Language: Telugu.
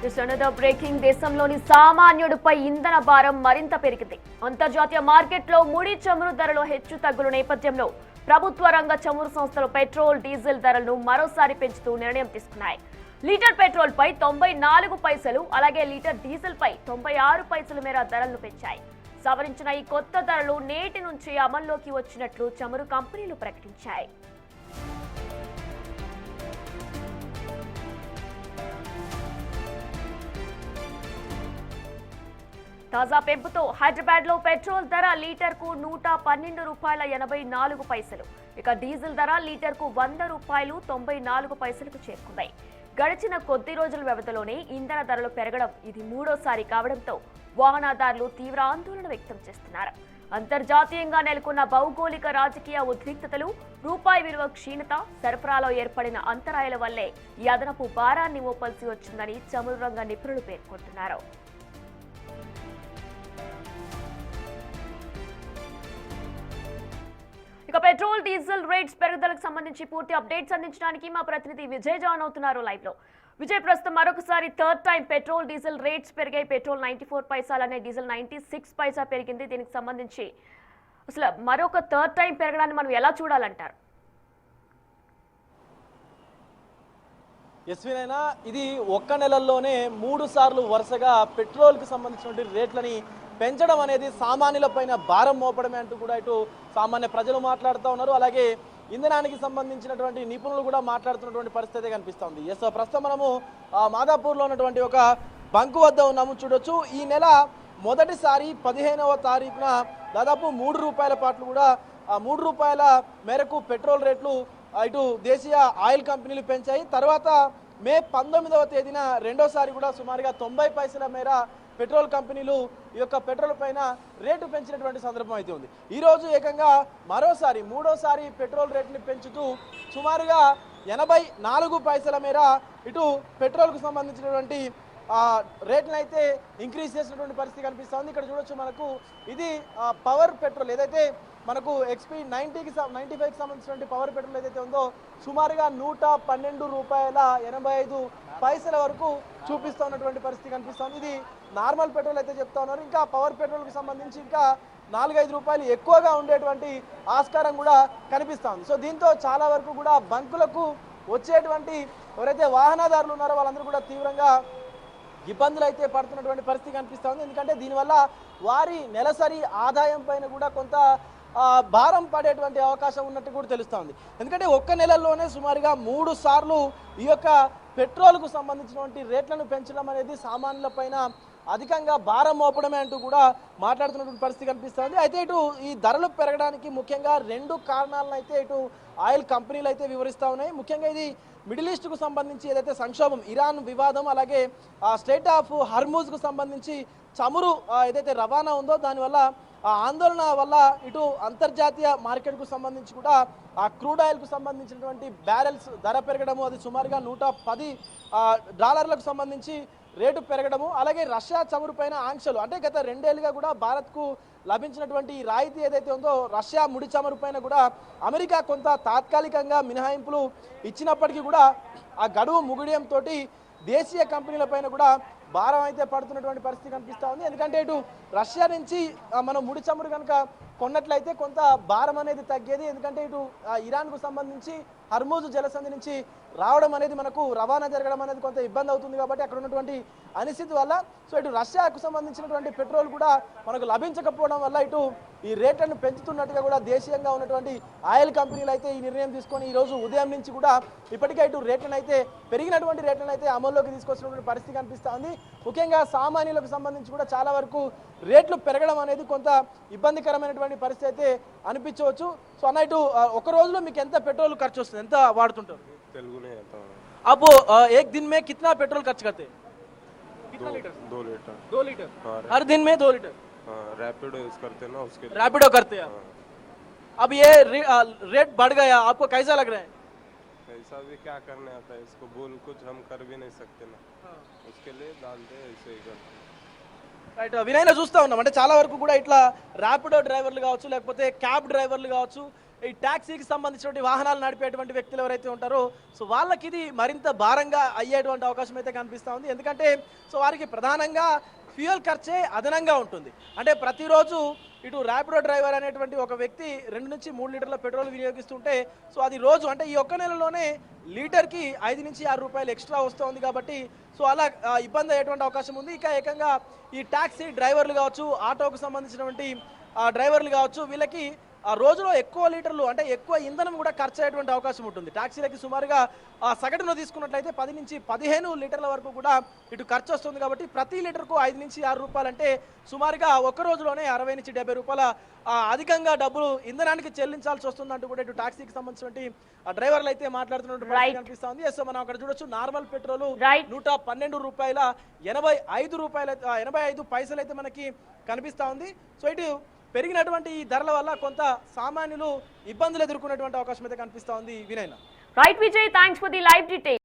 బ్రేకింగ్ దేశంలోని సామాన్యుడిపై ఇంధన భారం మరింత పెరిగింది. అంతర్జాతీయ మార్కెట్లో ముడి చమురు ధరలో హెచ్చు తగ్గుల నేపథ్యంలో ప్రభుత్వ రంగ చమురు సంస్థలు పెట్రోల్, డీజిల్ ధరలను మరోసారి పెంచుతూ నిర్ణయం తీసుకున్నాయి. లీటర్ పెట్రోల్ పై 94 పైసలు, అలాగే లీటర్ డీజిల్ పై 96 పైసల మేర ధరలను పెంచాయి. సవరించిన ఈ కొత్త ధరలు నేటి నుంచి అమల్లోకి వచ్చినట్లు చమురు కంపెనీలు ప్రకటించాయి. తాజా పెంపుతో హైదరాబాద్ లో పెట్రోల్ ధర లీటర్ కు ₹112.84. ఇక డీజిల్ ధర లీటర్ కు ₹100.94 చేరుకుంది. గడిచిన కొద్ది రోజుల వ్యవధిలోనే ఇంధన ధరలు పెరగడం ఇది మూడోసారి కావడంతో వాహనదారులు తీవ్ర ఆందోళన వ్యక్తం చేస్తున్నారు. అంతర్జాతీయంగా నెలకొన్న భౌగోళిక రాజకీయ ఉద్రిక్తతలు, రూపాయి విలువ క్షీణత, సరఫరాలో ఏర్పడిన అంతరాయాల వల్లే ఈ అదనపు భారాన్ని మోపాల్సి వచ్చిందని చమురు రంగ నిపుణులు పేర్కొంటున్నారు. ఇక పెట్రోల్, డీజిల్ రేట్స్ పెరుగుదలకు సంబంధించి పూర్తి అప్డేట్స్ అందించడానికి మా ప్రతినిధి విజయ్ జాయిన్ అవుతున్నారు లైవ్ లో. విజయ్, ప్రస్తుతం మరొకసారి third time petrol, diesel rates పెరిగాయి. పెట్రోల్ 94 పైసలనే, డీజిల్ 96 పైసా పెరిగింది. దీనికి సంబంధించి అసలు మరొక థర్డ్ టైం పెరగడాన్ని మనం ఎలా చూడాలంటారు? ఎస్వినైనా ఇది ఒక్క నెలల్లోనే 3 సార్లు వరుసగా పెట్రోల్కి సంబంధించినటువంటి రేట్లని పెంచడం అనేది సామాన్యులపైన భారం మోపడమే అంటూ కూడా ఇటు సామాన్య ప్రజలు మాట్లాడుతూ ఉన్నారు. అలాగే ఇంధనానికి సంబంధించినటువంటి నిపుణులు కూడా మాట్లాడుతున్నటువంటి పరిస్థితి కనిపిస్తుంది. ఎస్, ప్రస్తుతం మనము మాదాపూర్లో ఉన్నటువంటి ఒక బంకు వద్ద ఉన్నాము. చూడొచ్చు, ఈ నెల మొదటిసారి 15వ తారీఖున దాదాపు ₹3 పాటు కూడా ₹3 మేరకు పెట్రోల్ రేట్లు ఇటు దేశీయ ఆయిల్ కంపెనీలు పెంచాయి. తర్వాత మే 19వ తేదీన రెండోసారి కూడా సుమారుగా 90 పైసల మేర పెట్రోల్ కంపెనీలు ఈ యొక్క పెట్రోల్ పైన రేటు పెంచినటువంటి సందర్భం అయితే ఉంది. ఈరోజు ఏకంగా మరోసారి మూడోసారి పెట్రోల్ రేట్ని పెంచుతూ సుమారుగా 84 పైసల మేర ఇటు పెట్రోల్కు సంబంధించినటువంటి రేట్లను అయితే ఇంక్రీజ్ చేసినటువంటి పరిస్థితి కనిపిస్తుంది. ఇక్కడ చూడొచ్చు, మనకు ఇది పవర్ పెట్రోల్ ఏదైతే మనకు XP 95కి సంబంధించినటువంటి పవర్ పెట్రోల్ ఏదైతే ఉందో సుమారుగా ₹112.85 వరకు చూపిస్తూ ఉన్నటువంటి పరిస్థితి కనిపిస్తుంది. ఇది నార్మల్ పెట్రోల్ అయితే చెప్తా ఉన్నారు. ఇంకా పవర్ పెట్రోల్కి సంబంధించి ఇంకా ₹4-5 ఎక్కువగా ఉండేటువంటి ఆస్కారం కూడా కనిపిస్తుంది. సో దీంతో చాలా వరకు కూడా బంకులకు వచ్చేటువంటి ఎవరైతే వాహనదారులు ఉన్నారో వాళ్ళందరూ కూడా తీవ్రంగా ఇబ్బందులు అయితే పడుతున్నటువంటి పరిస్థితి కనిపిస్తుంది. ఎందుకంటే దీనివల్ల వారి నెలసరి ఆదాయం పైన కూడా కొంత భారం పడేటువంటి అవకాశం ఉన్నట్టు కూడా తెలుస్తుంది. ఎందుకంటే ఒక్క నెలల్లోనే సుమారుగా 3 సార్లు ఈ యొక్క పెట్రోల్కు సంబంధించినటువంటి రేట్లను పెంచడం అనేది సామాన్యుల పైన అధికంగా భారం మోపడమే అంటూ కూడా మాట్లాడుతున్నటువంటి పరిస్థితి కనిపిస్తుంది. అయితే ఇటు ఈ ధరలు పెరగడానికి ముఖ్యంగా 2 కారణాలను అయితే ఇటు ఆయిల్ కంపెనీలు అయితే వివరిస్తూ ఉన్నాయి. ముఖ్యంగా ఇది మిడిల్ ఈస్ట్కు సంబంధించి ఏదైతే సంక్షోభం, ఇరాన్ వివాదం, అలాగే స్ట్రెయిట్ ఆఫ్ హర్మూజ్కు సంబంధించి చమురు ఏదైతే రవాణా ఉందో దానివల్ల ఆందోళన వల్ల ఇటు అంతర్జాతీయ మార్కెట్కు సంబంధించి కూడా ఆ క్రూడ్ ఆయిల్కు సంబంధించినటువంటి బ్యారెల్స్ ధర పెరగడము, అది సుమారుగా $110 సంబంధించి రేటు పెరగడము, అలాగే రష్యా చమురు పైన ఆంక్షలు, అంటే గత 2 ఏళ్లుగా కూడా భారత్కు లభించినటువంటి రాయితీ ఏదైతే ఉందో రష్యా ముడి చమురు పైన కూడా అమెరికా కొంత తాత్కాలికంగా మినహాయింపులు ఇచ్చినప్పటికీ కూడా ఆ గడువు ముగియడంతో దేశీయ కంపెనీల పైన కూడా భారం అయితే పడుతున్నటువంటి పరిస్థితి కనిపిస్తూ ఉంది. ఎందుకంటే ఇటు రష్యా నుంచి మనం ముడి చమురు కనుక కొన్నట్లయితే కొంత భారం అనేది తగ్గేది. ఎందుకంటే ఇటు ఇరాన్కు సంబంధించి హర్మూజ్ జలసంధి నుంచి రావడం అనేది మనకు రవాణా జరగడం అనేది కొంత ఇబ్బంది అవుతుంది. కాబట్టి అక్కడ ఉన్నటువంటి అనిశ్చితి వల్ల సో ఇటు రష్యాకు సంబంధించినటువంటి పెట్రోల్ కూడా మనకు లభించకపోవడం వల్ల ఇటు ఈ రేట్లను పెంచుతున్నట్టుగా కూడా దేశీయంగా ఉన్నటువంటి ఆయిల్ కంపెనీలు అయితే ఈ నిర్ణయం తీసుకొని ఈరోజు ఉదయం నుంచి కూడా ఇప్పటికే ఇటు రేట్లను అయితే పెరిగినటువంటి రేట్లను అయితే అమల్లోకి తీసుకొచ్చినటువంటి పరిస్థితి కనిపిస్తూ ఉంది. ముఖ్యంగా సామాన్యులకు సంబంధించి కూడా చాలా వరకు రేట్లు పెరగడం అనేది కొంత ఇబ్బందికరమైనటువంటి పరిస్థితి అయితే అనిపించవచ్చు. సో అన్న, ఇటు ఒక రోజులో మీకు ఎంత పెట్రోల్ ఖర్చు వస్తుంది, ఎంత వాడుతుంటారు? आप एक दिन में कितना पेट्रोल खर्च करते हैं? कितना लीटर? 2 लीटर। 2 लीटर हाँ, हर दिन में 2 लीटर? रैपिडो यूज करते हैं ना, उसके लिए। रैपिडो करते हैं आप? अब ये रेट बढ़ गया, आपको कैसा लग रहा है? ऐसा भी क्या करने आता है, इसको बोल कुछ हम कर भी नहीं सकते ना। उसके लिए डालते हैं, ऐसे ही करते हैं। రైట్ వినయన చూస్తూ ఉన్నాం అంటే చాలా వరకు కూడా ఇట్లా ర్యాపిడో డ్రైవర్లు కావచ్చు లేకపోతే క్యాబ్ డ్రైవర్లు కావచ్చు ఈ ట్యాక్సీకి సంబంధించినటువంటి వాహనాలు నడిపేటువంటి వ్యక్తులు ఎవరైతే ఉంటారో సో వాళ్ళకి ఇది మరింత భారంగా అయ్యేటువంటి అవకాశం అయితే కనిపిస్తూ ఉంది. ఎందుకంటే సో వారికి ప్రధానంగా ఫ్యూయల్ ఖర్చే అదనంగా ఉంటుంది. అంటే ప్రతిరోజు ఇటు ర్యాపిడో డ్రైవర్ అనేటువంటి ఒక వ్యక్తి 2 నుంచి 3 లీటర్ల పెట్రోల్ వినియోగిస్తుంటే సో అది రోజు అంటే ఈ ఒక్క నెలలోనే లీటర్కి 5 నుంచి 6 రూపాయలు ఎక్స్ట్రా వస్తుంది. కాబట్టి సో అలా ఇబ్బంది అయ్యేటువంటి అవకాశం ఉంది. ఇక ఏకంగా ఈ ట్యాక్సీ డ్రైవర్లు కావచ్చు ఆటోకు సంబంధించినటువంటి డ్రైవర్లు కావచ్చు వీళ్ళకి ఆ రోజులో ఎక్కువ లీటర్లు అంటే ఎక్కువ ఇంధనం కూడా ఖర్చు అయ్యేటువంటి అవకాశం ఉంటుంది. ట్యాక్సీలకి సుమారుగా సగటును తీసుకున్నట్లయితే 10 నుంచి 15 లీటర్ల వరకు కూడా ఇటు ఖర్చు వస్తుంది. కాబట్టి ప్రతి లీటర్కు 5 నుంచి 6 రూపాయలు అంటే సుమారుగా ఒక రోజులోనే 60 నుంచి 70 రూపాయల అధికంగా డబ్బులు ఇంధనానికి చెల్లించాల్సి వస్తుందంటూ కూడా ఇటు ట్యాక్సీకి సంబంధించినటువంటి డ్రైవర్లు అయితే మాట్లాడుతున్నట్టు కనిపిస్తుంది. ఎస్ మనం అక్కడ చూడొచ్చు నార్మల్ పెట్రోల్ 112 రూపాయల 85 పైసలు అయితే మనకి కనిపిస్తా ఉంది. సో ఇటు పెరిగినటువంటి ఈ ధరల వల్ల కొంత సామాన్యులు ఇబ్బందులు ఎదుర్కొనేటువంటి అవకాశం అయితే కనిపిస్తా ఉంది. Vinay right Vijay, thanks for the live detail.